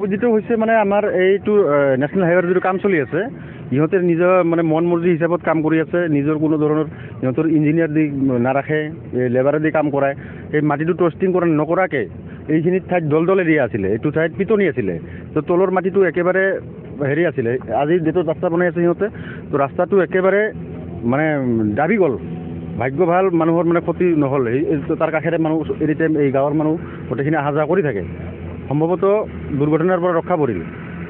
যেটো হৈছে মানে আমাৰ এইটো নেশ্যনেল হাইৱেৰ যিটো কাম চলি আছে ইহঁতে নিজৰ মানে মন মৰ্জি হিচাপত কাম কৰি আছে নিজৰ কোনো ধৰণৰ ইহঁতৰ ইঞ্জিনিয়াৰ দি নাৰাখে লেবাৰ দি কাম কৰায় এই মাটিটো টেষ্টিং কৰা নকৰাকে এইখিনিত ঠাইত দল এৰিয়া আছিলে এইটো ঠাইত পিটনি আছিলে তো তলৰ মাটিটো একেবাৰে হেৰি আছিলে আজি যেটো ৰাস্তা বনাই আছে সিহঁতে তো ৰাস্তাটো একেবাৰে মানে দাবি গ'ল ভাগ্য ভাল মানুহৰ মানে ক্ষতি নহ'ল এই তাৰ কাষেৰে মানুহ এনি টাইম এই গাঁৱৰ মানুহ গোটেইখিনি অহা যোৱা কৰি থাকে সম্ভৱতঃ দুৰ্ঘটনাৰ পৰা ৰক্ষা পৰিল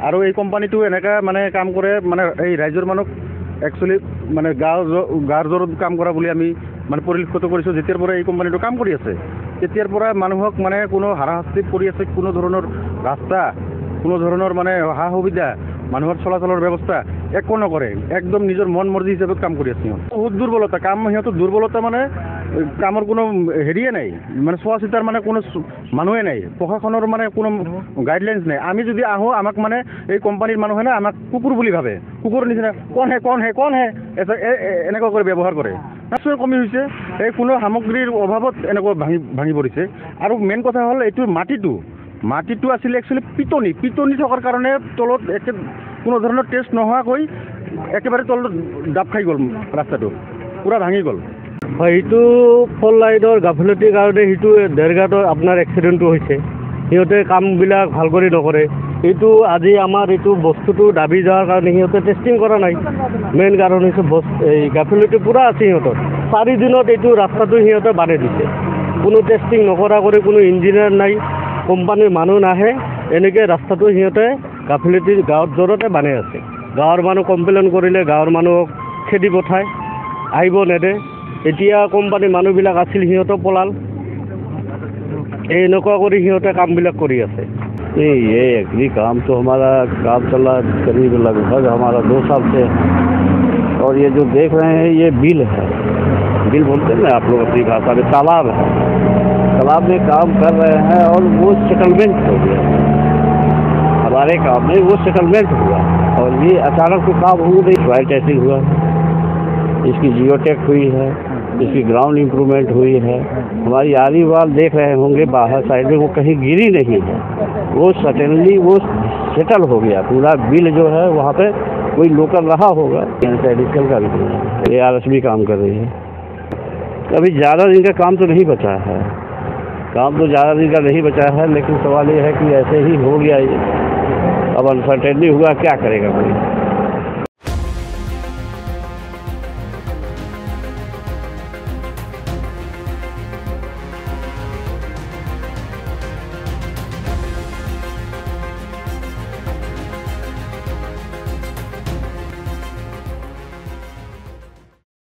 আৰু এই কোম্পানীটো এনেকা মানে কাম কৰে মানে এই ৰাইজৰ মানুহ একচুৱেলি মানে গাঁৱৰ জোৰত কাম কৰা বুলি আমি মানে পৰিলক্ষিত কৰিছোঁ যেতিয়াৰ পৰা এই কোম্পানীটো কাম কৰি আছে তেতিয়াৰ পৰা মানুহক মানে কোনো হাৰাশাস্তি কৰি আছে কোনো ধৰণৰ ৰাস্তা কোনো ধৰণৰ মানে সা সুবিধা মানুহৰ চলাচলৰ ব্যৱস্থা একো নকৰে একদম নিজৰ মন মৰ্জি হিচাপত কাম কৰি আছে বহুত দুৰ্বলতা কাম সিহঁতৰ দুৰ্বলতা মানে কামৰ কোনো হেৰিয়ে নাই মানে চোৱা চিতাৰ মানে কোনো মানুহে নাই প্ৰশাসনৰ মানে কোনো গাইডলাইন্স নাই আমি যদি আহোঁ আমাক মানে এই কোম্পানীৰ মানুহে না আমাক কুকুৰ বুলি ভাবে কুকুৰ নিচিনা কণ হে এনেকুৱা কৰি ব্যৱহাৰ কৰে নিশ্চয় কমি হৈছে এই কোনো সামগ্ৰীৰ অভাৱত এনেকুৱা ভাঙি পৰিছে আৰু মেইন কথা হ'ল এইটো মাটিটো আছিলে একচুৱেলি পিটনি থকাৰ কাৰণে তলত কোনো ধৰণৰ টেষ্ট নোহোৱাকৈ একেবাৰে তলত ডাব খাই গ'ল ৰাস্তাটো পূৰা ভাঙি গ'ল হয় এইটো ফল লাইনৰ গাফিলতিৰ কাৰণে সেইটো দেৰগাঁৱত আপোনাৰ এক্সিডেণ্টটো হৈছে সিহঁতে কামবিলাক ভাল কৰি নকৰে এইটো আজি আমাৰ এইটো বস্তুটো দাবি যোৱাৰ কাৰণে সিহঁতে টেষ্টিং কৰা নাই মেইন কাৰণ হৈছে এই গাফিলতি পূৰা আছে সিহঁতৰ 4 দিনত এইটো ৰাস্তাটো সিহঁতে বানাই দিছে কোনো টেষ্টিং নকৰা কৰি কোনো ইঞ্জিনিয়াৰ নাই কোম্পানীৰ মানুহ নাহে এনেকৈ ৰাস্তাটো সিহঁতে গাফিলতি গাঁৱৰ জোৰতে বানাই আছে গাঁৱৰ মানুহ কমপ্লেইন কৰিলে গাঁৱৰ মানুহক খেদি পঠায় আহিব নেদে এতিয়া কোম্পানীৰ মানুহবিলাক আছিল সিহঁতক পলাল এনেকুৱা কৰি সিহঁতে কামবিলাক কৰি আছে ये एग्री काम तो हमारा काम चला करीब लगभग हमारा 2 साल से और ये जो देख रहे हैं ये बिल है बिल बोलते हैं ना आप लोग अपनी भाषा में तालाब है तालाब में काम कर रहे हैं और वो सेटलमेंट हो गया हमारे काम में वो सेटलमेंट हुआ और ये अचानक से काम हुआ नहीं सॉइल टेस्टिंग हुआ इसकी जियोटेक हुई है इसकी ग्राउंड इम्प्रूवमेंट हुई है हमारी आली वाल देख रहे होंगे बाहर साइड में वो कहीं गिरी नहीं है वो सडनली वो सेटल हो गया पूरा बिल जो है वहाँ पे कोई लोकल रहा होगा एडिशनल का भी ARS भी काम कर रही है अभी ज़्यादा दिन का काम तो नहीं बचा है काम तो ज़्यादा दिन का नहीं बचा है लेकिन सवाल ये है कि ऐसे ही हो गया ये अब अनसर्टेनिटी हुआ क्या करेगा कोई